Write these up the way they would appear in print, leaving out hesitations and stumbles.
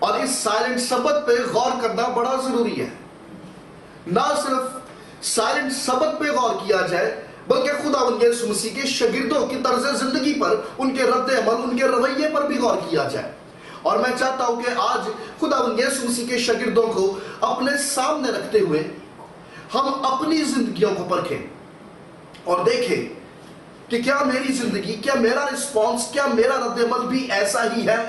اور اس سائلنٹ سبت پہ غور کرنا بڑا ضروری ہے. نہ صرف سائلنٹ سبت پہ غور کیا جائے بلکہ خداوند یسوع مسیح کے شاگردوں کی طرز زندگی پر، ان کے رد عمل، ان کے رویے پر بھی غور کیا جائے. اور میں چاہتا ہوں کہ آج خداوند یسوع مسیح کے شاگردوں کو اپنے سامنے رکھتے ہوئے ہم اپنی زندگیوں کو پرکھیں اور دیکھیں کہ کیا میری زندگی، کیا میرا رسپانس، کیا میرا رد عمل بھی ایسا ہی ہے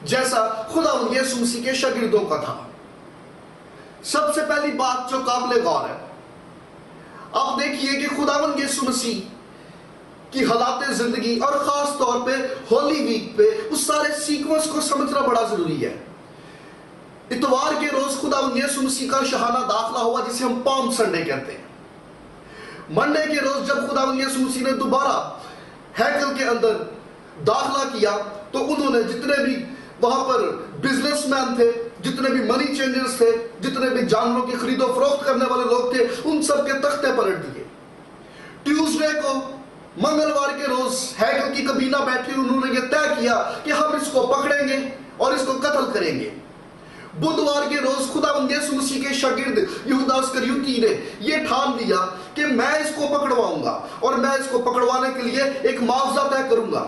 جیسا خداوند یسوع مسیح کے شاگردوں کا تھا. سب سے پہلی بات جو قابل غور ہے، آپ دیکھیے کہ خداوند یسوع مسیح کی حالات زندگی اور خاص طور پہ ہولی ویک پہ اس سارے سیکوینس کو سمجھنا بڑا ضروری ہے. اتوار کے روز خداوند یسوع مسیح کا شاہانہ داخلہ ہوا جسے ہم پام سنڈے کہتے ہیں. منڈے کے روز جب خداوند یسوع مسیح نے دوبارہ ہیکل کے اندر داخلہ کیا تو انہوں نے جتنے بھی وہاں پر بزنس مین تھے، جتنے بھی منی چینجرز تھے، جتنے بھی جانوروں کی خرید و فروخت کرنے والے لوگ تھے، ان سب کے تختے پلٹ دیے. ٹیوزڈے کو، منگلوار کے روز ہیکل کی کابینہ بیٹھی، انہوں نے یہ طے کیا کہ ہم اس کو پکڑیں گے اور اس کو قتل کریں گے. بدھوار کے روز خداوند یسوع مسیح کے شاگرد یہودا اسکریوتی نے یہ ٹھان لیا کہ میں اس کو پکڑواؤں گا اور میں اس کو پکڑوانے کے لیے ایک معاوضہ طے کروں گا.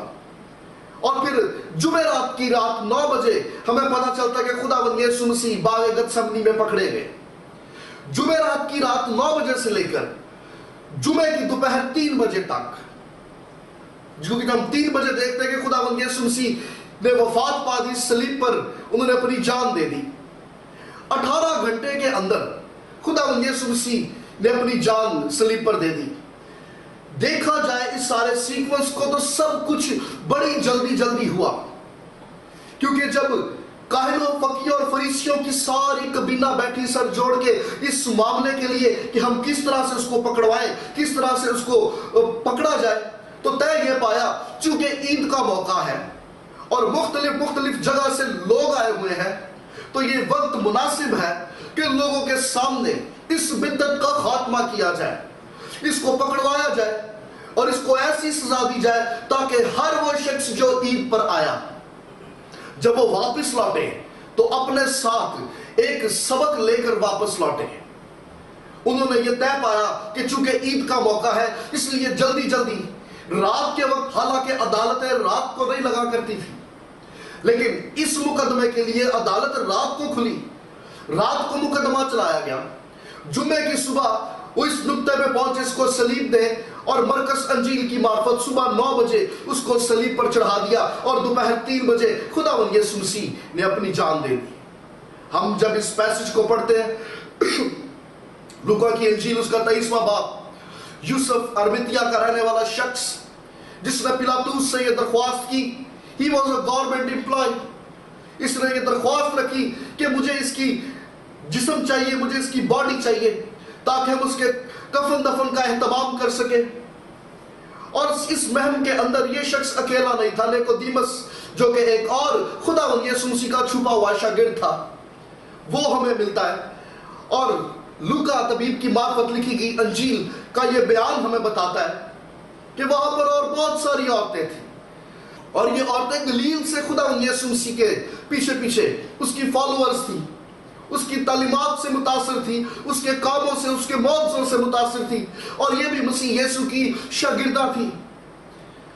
اور پھر جمعرات کی رات 9 بجے ہمیں پتہ چلتا ہے کہ خداوند یسوع مسیح باغ گتسمنی میں پکڑے گئے. جمعرات کی رات 9 بجے سے لے کر جمعے کی دوپہر 3 بجے تک، کیونکہ ہم 3 بجے دیکھتے ہیں کہ خداوند یسوع مسیح نے وفات پا دی، صلیب پر انہوں نے اپنی جان دے دی. 18 گھنٹے کے اندر خداوند یسوع مسیح نے اپنی جان صلیب پر دے دی. دیکھا جائے اس سارے سیکوینس کو تو سب کچھ بڑی جلدی ہوا، کیونکہ جب کاہنوں، فقیوں اور فریسیوں کی ساری کابینہ بیٹھی سر جوڑ کے اس معاملے کے لیے کہ ہم کس طرح سے اس کو پکڑوائیں، کس طرح سے اس کو پکڑا جائے، تو طے یہ پایا چونکہ عید کا موقع ہے اور مختلف جگہ سے لوگ آئے ہوئے ہیں تو یہ وقت مناسب ہے کہ لوگوں کے سامنے اس بدعت کا خاتمہ کیا جائے، اس کو پکڑوایا جائے اور اس کو ایسی سزا دی جائے تاکہ ہر وہ شخص جو عید پر آیا جب وہ واپس لوٹے تو اپنے ساتھ ایک سبق لے کر واپس لوٹے. انہوں نے یہ طے پایا کہ چونکہ عید کا موقع ہے اس لیے جلدی رات کے وقت، حالانکہ عدالتیں رات کو نہیں لگا کرتی تھی، لیکن اس مقدمے کے لیے عدالت رات کو کھلی، رات کو مقدمہ چلایا گیا. جمعے کی صبح وہ اس نقطے پہ پہنچے اس کو صلیب دیں، اور مرکز انجیل کی معرفت صبح 9 بجے اس کو صلیب پر چڑھا دیا اور دوپہر 3 بجے خداوند یسوع مسیح نے اپنی جان دے دی. ہم جب اس پیسج کو پڑھتے ہیں، لوکا کی انجیل اس کا 23واں باب، یوسف ارمتیا کا رہنے والا شخص جس نے پلاطوس سے یہ درخواست کی، he was a government employee، اس نے یہ درخواست رکھی کہ مجھے اس کی جسم چاہیے، مجھے اس کی باڈی چاہیے تاکہ ہم اس کے کفن دفن کا اہتمام کر سکیں. اور اس مہم کے اندر یہ شخص اکیلا نہیں تھا، نیکودیمس جو کہ ایک اور خداوند یسوع مسیح کا چھپا ہوا شاگرد تھا، وہ ہمیں ملتا ہے. اور لوکا طبیب کی معرفت لکھی گئی انجیل کا یہ بیان ہمیں بتاتا ہے کہ وہاں پر اور بہت ساری عورتیں تھیں، اور یہ عورتیں گلیل سے خداوند یسوع مسیح کے پیچھے اس کی فالوورز تھی، اس کی تعلیمات سے متاثر تھی، اس کے کاموں سے، اس کے معجزوں سے متاثر تھی، اور یہ بھی مسیح یسوع کی شاگردہ تھی،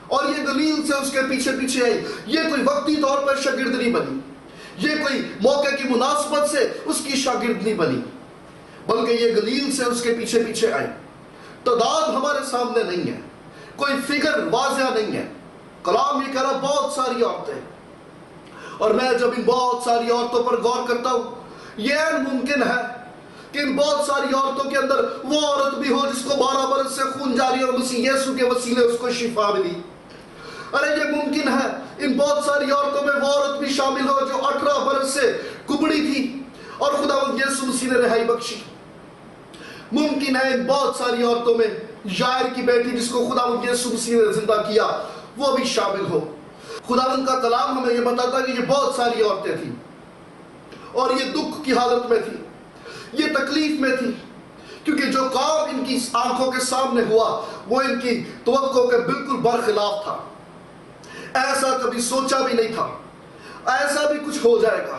اور یہ گلیل سے اس کے پیچھے آئی. یہ کوئی وقتی طور پر شاگرد نہیں بنی، یہ کوئی موقع کی مناسبت سے اس کی شاگرد نہیں بنی، بلکہ یہ گلیل سے اس کے پیچھے آئی. تعداد ہمارے سامنے نہیں ہے، کوئی فگر واضح نہیں ہے. کلام یہ کہہ رہا بہت ساری عورتیں، اور میں جب ان بہت ساری عورتوں پر غور کرتا ہوں، یہ ممکن ہے کہ ان بہت ساری عورتوں کے اندر وہ عورت بھی ہو جس کو 12 برس سے خون جاری اور مسیح یسوع کے وسیلے اس کو شفا ملی. ارے یہ ممکن ہے ان بہت ساری عورتوں میں وہ عورت بھی شامل ہو جو 18 برس سے کبڑی تھی اور خداوند یسوع مسیح نے رہائی بخشی. ممکن ہے ان بہت ساری عورتوں میں یائر کی بیٹی جس کو خداوند یسوع مسیح نے زندہ کیا وہ بھی شامل ہو. خداوند کا کلام ہمیں یہ بتاتا ہے کہ یہ بہت ساری عورتیں تھیں اور یہ دکھ کی حالت میں تھی، یہ تکلیف میں تھی، کیونکہ جو کام ان کی آنکھوں کے سامنے ہوا وہ ان کی توقع کے بالکل برخلاف تھا. ایسا کبھی سوچا بھی نہیں تھا ایسا بھی کچھ ہو جائے گا.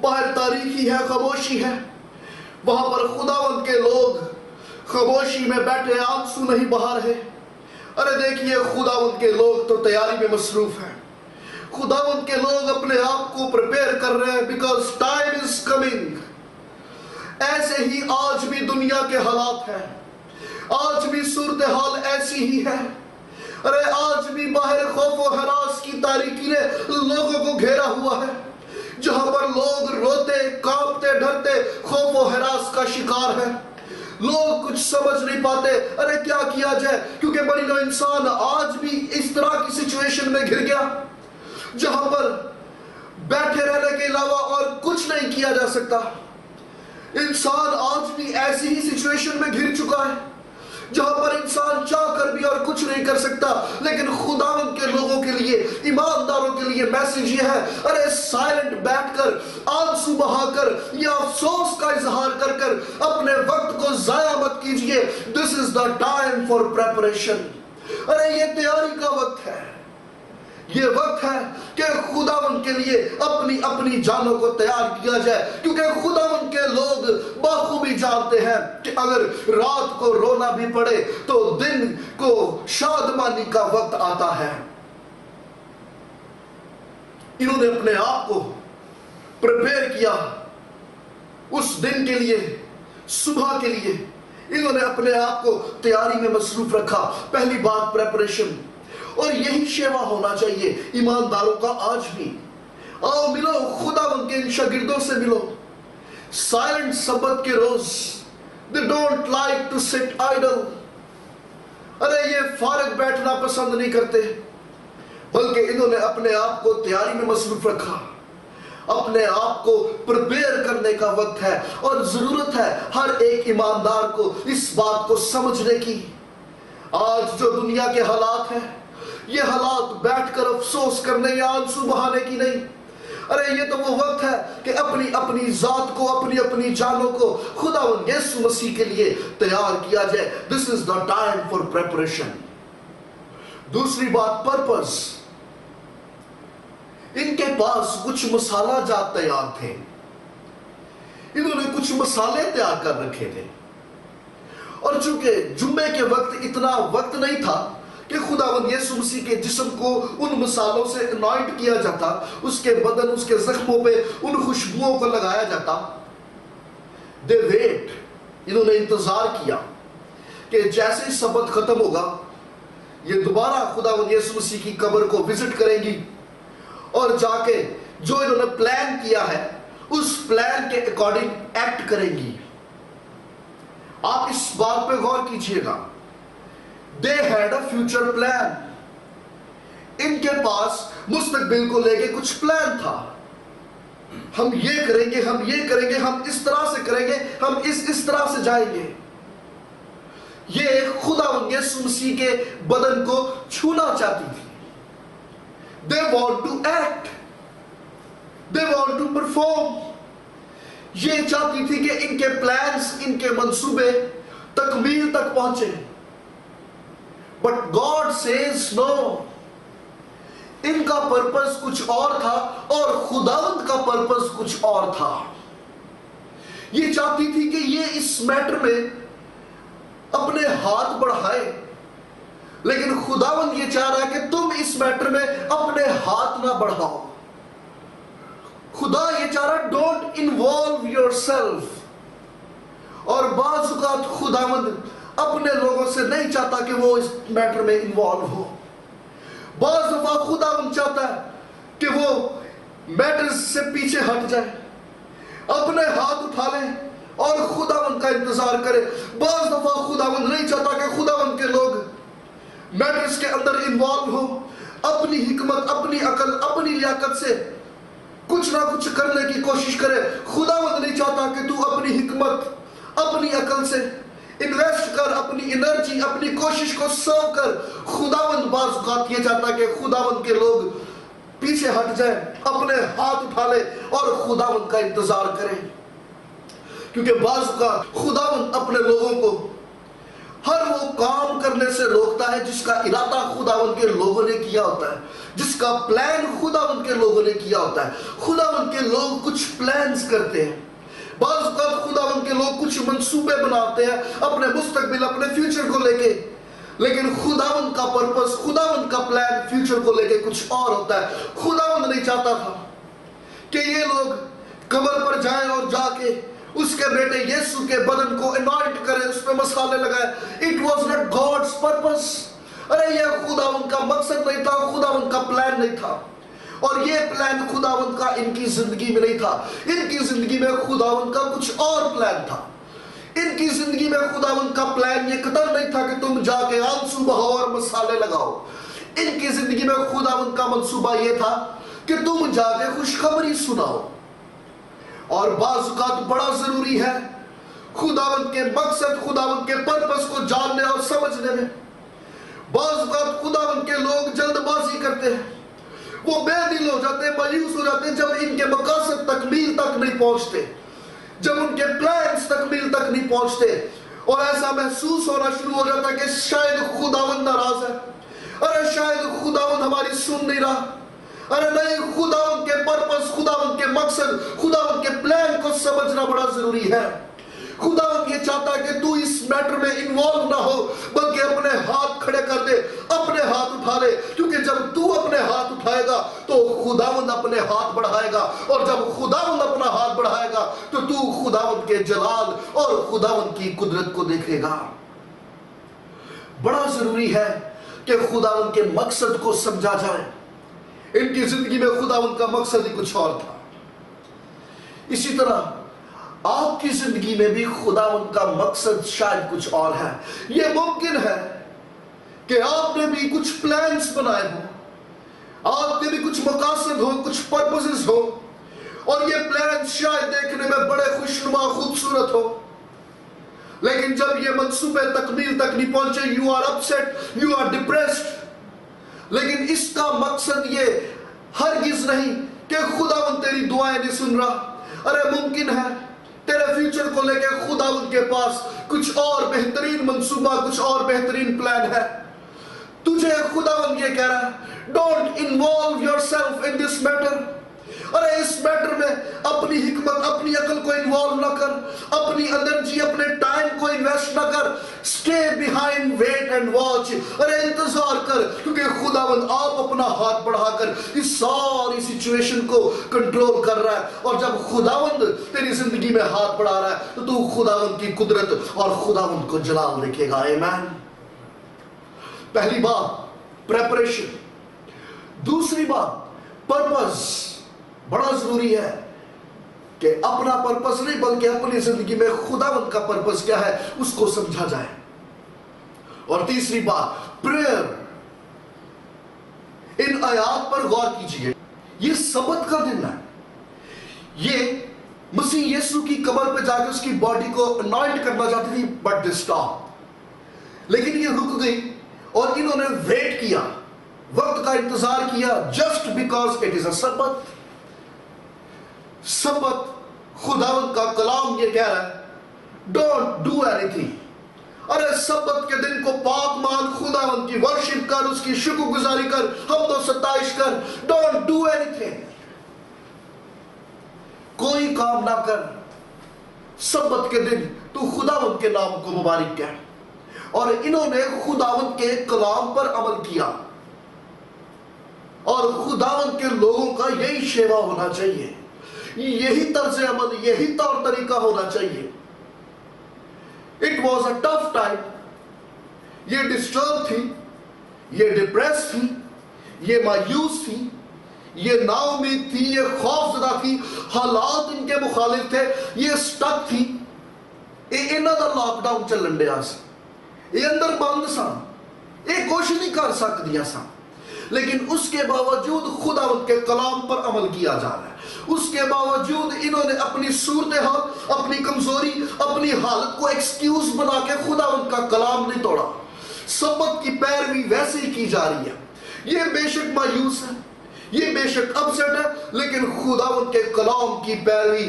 باہر تاریکی ہے, خاموشی ہے, وہاں پر خداوند کے لوگ خاموشی میں بیٹھے آنسو نہیں بہا رہے. ارے دیکھیے خداوند کے لوگ تو تیاری میں مصروف ہیں, خداوند کے لوگ اپنے آپ کو پریپیئر کر رہے ہیں, بیکاز ٹائم از کمنگ. ایسے ہی آج بھی دنیا کے حالات ہیں, آج بھی صورتحال ایسی ہی ہے. ارے آج بھی باہر خوف و ہراس کی تاریکی نے لوگوں کو گھیرا ہوا ہے, جہاں پر لوگ روتے, کانپتے, ڈرتے, خوف و ہراس کا شکار ہیں. لوگ کچھ سمجھ نہیں پاتے, ارے کیا کیا جائے, کیونکہ بنی نوع انسان آج بھی اس طرح کی سچویشن میں گر گیا جہاں پر بیٹھے رہنے کے علاوہ اور کچھ نہیں کیا جا سکتا. انسان آج بھی ایسی ہی سچویشن میں گر چکا ہے جہاں پر انسان چاہ کر بھی اور کچھ نہیں کر سکتا. لیکن خداوند کے لوگوں کے لیے, ایمانداروں کے لیے میسیج یہ ہے, ارے سائلنٹ بیٹھ کر, آنسو بہا کر یا افسوس کا اظہار کر کر اپنے وقت کو ضائع مت کیجئے. This is the time for preparation. ارے یہ تیاری کا وقت ہے, یہ وقت ہے کہ خداوند کے لیے اپنی اپنی جانوں کو تیار کیا جائے, کیونکہ خداوند کے لوگ بخوبی جانتے ہیں کہ اگر رات کو رونا بھی پڑے تو دن کو شادمانی کا وقت آتا ہے. انہوں نے اپنے آپ کو پریپیئر کیا اس دن کے لیے, صبح کے لیے انہوں نے اپنے آپ کو تیاری میں مصروف رکھا. پہلی بات پریپریشن, اور یہی شیوا ہونا چاہیے ایمانداروں کا آج بھی. آؤ ملو خداوند کے ان شاگردوں سے ملو. سائلنٹ سبت کے روز, they don't like to sit idle. ارے یہ فارغ بیٹھنا پسند نہیں کرتے, بلکہ انہوں نے اپنے آپ کو تیاری میں مصروف رکھا. اپنے آپ کو پریپیئر کرنے کا وقت ہے, اور ضرورت ہے ہر ایک ایماندار کو اس بات کو سمجھنے کی. آج جو دنیا کے حالات ہیں, یہ حالات بیٹھ کر افسوس کرنے یا آنسو بہانے کی نہیں. ارے یہ تو وہ وقت ہے کہ اپنی اپنی ذات کو, اپنی اپنی جانوں کو خداوند یسوع مسیح کے لیے تیار کیا جائے. This is the time for preparation. دوسری بات پرپس. ان کے پاس کچھ مسالہ جات تیار تھے, انہوں نے کچھ مسالے تیار کر رکھے تھے, اور چونکہ جمعے کے وقت اتنا وقت نہیں تھا کہ خداوند یسوع مسیح کے جسم کو ان مسالوں سے انوائنٹ کیا جاتا, اس کے بدن, اس کے زخموں پہ ان خوشبوؤں کو لگایا جاتا. They wait. انہوں نے انتظار کیا کہ جیسے ہی سبت ختم ہوگا یہ دوبارہ خداوند یسوع مسیح کی قبر کو وزٹ کریں گی, اور جا کے جو انہوں نے پلان کیا ہے اس پلان کے اکارڈنگ ایکٹ کریں گی. آپ اس بات پہ غور کیجئے گا. They had a future plan. ان کے پاس مستقبل کو لے کے کچھ پلان تھا. ہم یہ کریں گے, ہم یہ کریں گے, ہم اس طرح سے کریں گے, ہم اس طرح سے جائیں گے. یہ خداوند یسوع مسیح کے بدن کو چھونا چاہتی تھی. They want to act. They want to perform. یہ چاہتی تھی کہ ان کے پلانز, ان کے منصوبے تکمیل تک پہنچے. But God says no. ان کا پرپس کچھ اور تھا اور خداوند کا پرپس کچھ اور تھا. یہ چاہتی تھی کہ یہ اس میٹر میں اپنے ہاتھ بڑھائے, لیکن خداوند یہ چاہ رہا ہے کہ تم اس میٹر میں اپنے ہاتھ نہ بڑھاؤ. خدا یہ چاہ رہا ہے ڈونٹ انوالو یور سیلف. اور بعض اوقات خداوند اپنے لوگوں سے نہیں چاہتا کہ وہ اس میٹر میں انوالو ہو. بعض دفعہ خداوند چاہتا ہے کہ وہ میٹر سے پیچھے ہٹ جائے, اپنے ہاتھ اٹھا لے اور خداوند کا انتظار کرے. بعض دفعہ خداوند نہیں چاہتا کہ خداوند کے لوگ میٹرز کے اندر انوالو ہو, اپنی حکمت, اپنی عقل, اپنی لیاقت سے کچھ نہ کچھ کرنے کی کوشش کرے. خداوند نہیں چاہتا کہ تو اپنی حکمت, اپنی عقل سے انویسٹ کر, اپنی انرجی, اپنی کوشش کو سرو کر. خداوند بعض اوقات یہ چاہتا کہ خداوند کے لوگ پیچھے ہٹ جائیں, اپنے ہاتھ اٹھا لے اور خداوند کا انتظار کریں. کیونکہ بعض اوقات خداوند اپنے لوگوں کو ہر وہ کام کرنے سے روکتا ہے جس کا ارادہ خداوند کے لوگوں نے کیا ہوتا ہے، جس کا پلان خداوند کے لوگوں نے کیا ہوتا ہے۔ خداوند کے لوگ کچھ پلانز کرتے ہیں، بعض اوقات خداوند کے لوگ کچھ منصوبے بناتے ہیں اپنے مستقبل، اپنے فیوچر کو لے کے، لیکن خداوند کا پرپس، خداوند کا پلان فیوچر کو لے کے کچھ اور ہوتا ہے۔ خداوند نہیں چاہتا تھا کہ یہ لوگ قبر پر جائیں اور جا کے اس کے بیٹے یسوع کے بدن کو انوائٹ کریں، اس پہ مسالے لگائیں۔ It was not God's purpose۔ ارے یہ خداوند کا مقصد نہیں تھا، خداوند کا پلان نہیں تھا، اور یہ پلان خداوند کا ان کی زندگی میں نہیں تھا۔ ان کی زندگی میں خداوند کا کچھ اور پلان تھا۔ ان کی زندگی میں خداوند کا پلان یہ قدر نہیں تھا کہ تم جا کے آنسو بہاؤ اور مسالے لگاؤ۔ ان کی زندگی میں خداوند کا منصوبہ یہ تھا کہ تم جا کے خوشخبری سناؤ۔ اور بعض اوقات بڑا ضروری ہے خداوند کے مقصد، خداوند کے پرپس کو جاننے اور سمجھنے میں۔ بعض اوقات خداوند کے لوگ جلد بازی کرتے ہیں، وہ بے دل ہو جاتے ہیں، مایوس ہو جاتے ہیں جب ان کے مقاصد تکمیل تک نہیں پہنچتے، جب ان کے پلانز تکمیل تک نہیں پہنچتے، اور ایسا محسوس ہونا شروع ہو جاتا ہے کہ شاید خداوند ناراض ہے، ارے شاید خداوند ہماری سن نہیں رہا۔ ارے نہیں، خداوند کے پرپس، خداوند کے مقصد، خداوند کے پلان کو سمجھنا بڑا ضروری ہے۔ خداوند یہ چاہتا ہے کہ تو اس میٹر میں انوالو نہ ہو، بلکہ اپنے ہاتھ کھڑے کر دے، اپنے ہاتھ اٹھا لے، کیونکہ جب تو اپنے ہاتھ اٹھائے گا تو خداوند اپنے ہاتھ بڑھائے گا، اور جب خداوند اپنا ہاتھ بڑھائے گا تو خداوند کے جلال اور خداوند کی قدرت کو دیکھے گا۔ بڑا ضروری ہے کہ خداوند کے مقصد کو سمجھا جائے۔ ان کی زندگی میں خداوند کا مقصد ہی کچھ اور تھا۔ اسی طرح آپ کی زندگی میں بھی خداوند کا مقصد شاید کچھ اور ہے۔ یہ ممکن ہے کہ آپ نے بھی کچھ پلانز بنائے ہوں، آپ کے بھی کچھ مقاصد ہو، کچھ پرپسز ہو، اور یہ پلانز شاید دیکھنے میں بڑے خوشنما، خوبصورت ہو، لیکن جب یہ منصوبے تکمیل تک نہیں پہنچے، you are upset, you are depressed۔ لیکن اس کا مقصد یہ ہرگز نہیں کہ خداوند تیری دعائیں نہیں سن رہا۔ ارے ممکن ہے تیرے فیوچر کو لے کے خداوند کے پاس کچھ اور بہترین منصوبہ، کچھ اور بہترین پلان ہے۔ تجھے خداوند یہ کہہ رہا ہے، don't involve yourself in this matter. ارے اس میٹر میں اپنی حکمت، اپنی عقل کو انوالو نہ کر، اپنی انرجی، اپنے ٹائم کو انویسٹ نہ کر۔ Stay behind, wait and watch. ارے انتظار کر، کیونکہ خداوند آپ اپنا ہاتھ بڑھا کر اس ساری سچویشن کو کنٹرول کر رہا ہے، اور جب خداوند تیری زندگی میں ہاتھ بڑھا رہا ہے تو خداوند کی قدرت اور خداوند کو جلال دیکھے گا۔ آمین۔ پہلی بات پریپریشن، دوسری بات پرپس۔ بڑا ضروری ہے کہ اپنا پرپس نہیں بلکہ اپنی زندگی میں خداوند کا پرپس کیا ہے اس کو سمجھا جائے۔ اور تیسری بات پریئر۔ ان آیات پر غور کیجئے، یہ سبت کا دن ہے، یہ مسیح یسوع کی قبر پہ جا کے اس کی باڈی کو انوائنٹ کرنا چاہتی تھی، بٹ دے اسٹاپ، لیکن یہ رک گئی اور انہوں نے ویٹ کیا، وقت کا انتظار کیا، جسٹ بیکاز اٹ از اے سبت۔ سبت، خداوند کا کلام یہ کہہ رہا ہے ڈونٹ ڈو اینی تھنگ۔ ارے سبت کے دن کو پاک مان، خداوند کی ورشپ کر، اس کی شکر گزاری کر، حمد و ستائش کر۔ ڈونٹ ڈو اینی تھنگ، کوئی کام نہ کر۔ سبت کے دن تو خداوند کے نام کو مبارک کہہ۔ اور انہوں نے خداوند کے کلام پر عمل کیا، اور خداوند کے لوگوں کا یہی شیوا ہونا چاہیے، یہی طرز عمل، یہی طور طریقہ ہونا چاہیے۔ It was a tough time۔ یہ ڈسٹرب تھی، یہ ڈپریس تھی، یہ مایوس تھی، یہ نا امید تھی، یہ خوف زدہ تھی، حالات ان کے مخالف تھے، یہ سٹک تھی۔ انہاں دا لاک ڈاؤن چلن ڈیا سی، یہ اندر بند سا، یہ کچھ نہیں کر سکدیاں سا، لیکن اس کے باوجود خداوند کے کلام پر عمل کیا جا رہا ہے۔ اس کے باوجود انہوں نے اپنی صورتحال، اپنی کمزوری، اپنی حالت کو ایکسکیوز بنا کے خداوند کا کلام نہیں توڑا۔ سبت کی پیروی ویسے ہی کی جا رہی ہے۔ یہ بے شک مایوس ہے، یہ بے شک اپسٹ ہے، لیکن خداوند کے کلام کی پیروی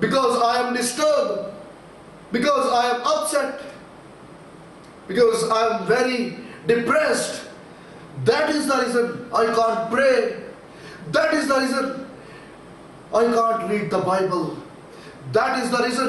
Because I am disturbed, because I am upset, because I am very depressed, that is the reason I can't pray, that is the reason I can't read the Bible, that is the reason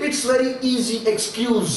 It's very easy excuse,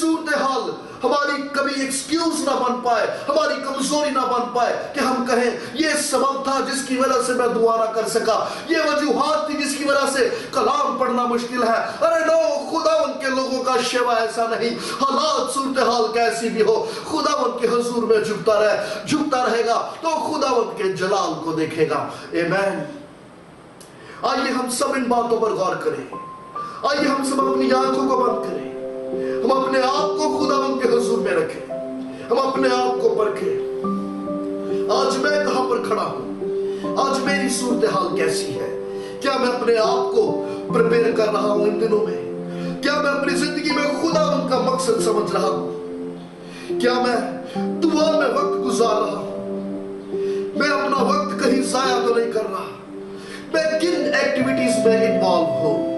صورتحال ہماری کبھی excuse نہ بن پائے، ہماری کمزوری نہ بن پائے کہ ہم کہیں یہ سبب تھا جس کی وجہ سے میں دعا نہ کر سکا، یہ وجوہات تھی جس کی وجہ سے کلام پڑھنا مشکل ہے۔ ارے نو، خداوند کے لوگوں کا شیوا ایسا نہیں۔ حالات صورتحال کیسی بھی ہو، خداوند کے حضور میں جھکتا رہے گا تو خداوند کے جلال کو دیکھے گا۔ آمین۔ آئیے ہم سب ان باتوں پر غور کریں، آئیے ہم سب اپنی آنکھوں کو بند کریں، ہم اپنے آپ کو خداوند کے حضور میں رکھیں، ہم اپنے آپ کو پرکھیں۔ آج میں کہاں پر کھڑا ہوں؟ آج میری صورتحال کیسی ہے؟ کیا میں اپنے آپ کو پریپیئر کر رہا ہوں ان دنوں میں؟ کیا میں اپنی زندگی میں خداوند کا مقصد سمجھ رہا ہوں؟ کیا میں دعا میں وقت گزار رہا ہوں؟ میں اپنا وقت کہیں ضائع تو نہیں کر رہا؟ میں کن ایکٹیویٹیز میں انوالو ہوں؟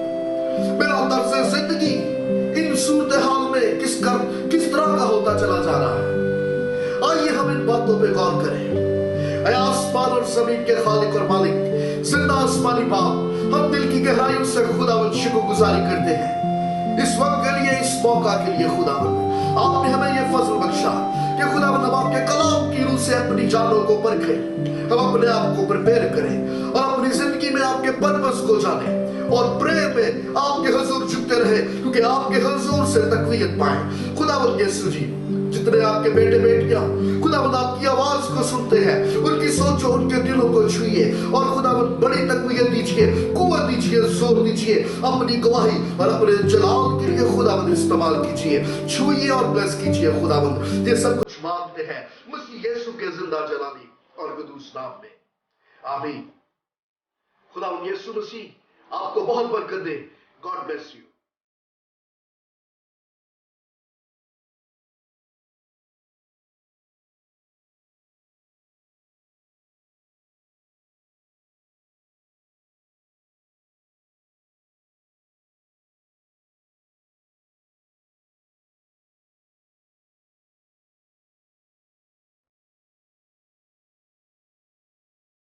میرا طرز زندگی ان صورتحال میں کس طرح کا ہوتا چلا جا رہا ہے؟ آئیے ہم ان باتوں پہ غور کریں۔ اے آسمان اور زمین کے خالق اور مالک، زندہ آسمانی باپ، ہم دل کی گہرائیوں سے خداوند شکر گزاری کرتے ہیں اس وقت کے لیے، اس موقع کے لیے۔ خداوند، آپ نے ہمیں یہ فضل بخشا کہ خداوند ہم آپ کے کلام کی روح سے اپنی جانوں کو پرکھیں، ہم اپنے آپ کو پریپیئر کریں اور اپنی زندگی میں آپ کے پرپس کو جانیں، اور پریئر میں آپ کے حضور جھکتے رہے، کیونکہ آپ کے حضور سے تقویت پائیں۔ خداوند یسوع جی، جتنے آپ کے بیٹے بیٹیاں خداوند آپ کی آواز کو سنتے ہیں، ان کی سوچو، ان کے دلوں کو چھوئیے، اور خداوند بڑی تقویت دیجئے، قوت دیجئے، زور دیجئے، اپنی گواہی اور اپنے جلال کے لیے خداوند استعمال کیجئے، چھوئیے اور بلیس کیجئے۔ خداوند یہ سب کچھ مانگتے ہیں مسیح یسوع کے زندہ جلالی اور قدوس نام میں، آمین۔ خداوند یسوع مسیح آپ کو بہت برکت دے۔ God bless you.